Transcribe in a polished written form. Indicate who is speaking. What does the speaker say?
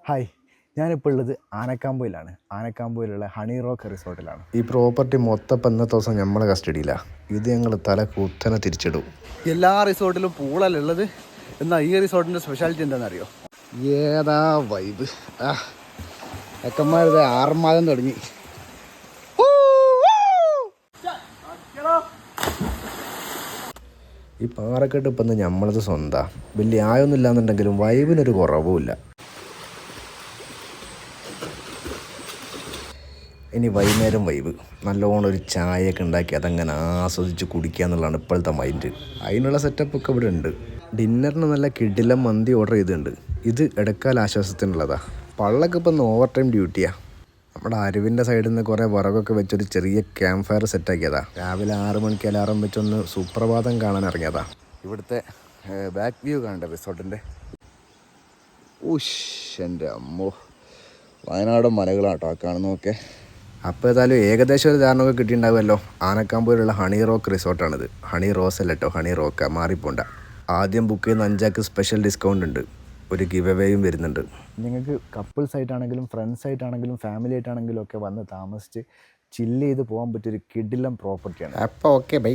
Speaker 1: Hi, ഞാനിപ്പോൾ ഉള്ളത് ആനക്കാമ്പൊയിലാണ്. ആനക്കാമ്പൊയിലുള്ള honey rock റിസോർട്ടിലാണ്. ഈ പ്രോപ്പർട്ടി മൊത്തം ഇപ്പം ഇന്നത്തെ ദിവസം നമ്മളെ കസ്റ്റഡിയിലാണ്. ഇത് ഞങ്ങൾ തല കുത്തനെ തിരിച്ചിടും. എല്ലാ റിസോർട്ടിലും പൂളല്ല ഉള്ളത്. എന്നാൽ ഈ റിസോർട്ടിൻ്റെ സ്പെഷ്യാലിറ്റി എന്താണെന്നറിയോ? ഏതാ വൈബ്! അക്കന്മാരുടെ 6 മാസം തുടങ്ങി. ഈ പാറക്കെട്ട് ഇപ്പം നമ്മളത് സ്വന്തമാണ്. വലിയ ആയൊന്നും ഇല്ലാന്നുണ്ടെങ്കിലും വൈബിനൊരു കുറവുമില്ല. ഇനി വൈകുന്നേരം വൈബ് നല്ലോണം ഒരു ചായയൊക്കെ ഉണ്ടാക്കി അതങ്ങനെ ആസ്വദിച്ച് കുടിക്കുക എന്നുള്ളതാണ് ഇപ്പോഴത്തെ മൈൻഡ്. അതിനുള്ള സെറ്റപ്പൊക്കെ ഇവിടെ ഉണ്ട്. ഡിന്നറിന് നല്ല കിടിലം മന്തി ഓർഡർ ചെയ്തിട്ടുണ്ട്. ഇത് ഇടക്കാല ആശ്വാസത്തിനുള്ളതാണ്. പള്ളൊക്കെ ഇപ്പം ഓവർ ടൈം ഡ്യൂട്ടിയാണ്. നമ്മുടെ അരുവിൻ്റെ സൈഡിൽ നിന്ന് കുറേ വിറകൊക്കെ വെച്ചൊരു ചെറിയ ക്യാമ്പ് ഫയർ സെറ്റാക്കിയതാണ്. രാവിലെ 6 മണിക്ക് അലാറം വെച്ചൊന്ന് സുപ്രഭാതം കാണാൻ ഇറങ്ങിയതാണ്. ഇവിടുത്തെ ബാക്ക് വ്യൂ കാണണ്ടേ റിസോർട്ടിൻ്റെ? എൻ്റെ അമ്മോ, വയനാട് മലകളാട്ടോ കാണുന്നതൊക്കെ. അപ്പോൾ ഏതായാലും ഏകദേശം ഒരു ധാരണമൊക്കെ കിട്ടിയിട്ടുണ്ടാവുമല്ലോ. ആനക്കാമ്പൂരിലുള്ള ഹണി റോക്ക് റിസോർട്ടാണിത്. ഹണി റോസ് അല്ല കേട്ടോ, ഹണി റോക്കാ, മാറിപ്പോണ്ട. ആദ്യം ബുക്ക് ചെയ്യുന്ന 5 ആൾക്ക് സ്പെഷ്യൽ ഡിസ്കൗണ്ട് ഉണ്ട്. ഒരു ഗിവ് അവേയും വരുന്നുണ്ട്. നിങ്ങൾക്ക് കപ്പിൾസ് ആയിട്ടാണെങ്കിലും ഫ്രണ്ട്സ് ആയിട്ടാണെങ്കിലും ഫാമിലി ആയിട്ടാണെങ്കിലും ഒക്കെ വന്ന് താമസിച്ച് ചില്ല് ചെയ്ത് പോകാൻ പറ്റിയൊരു കിടിലം പ്രോപ്പർട്ടിയാണ്. അപ്പോൾ ഓക്കെ ബൈ.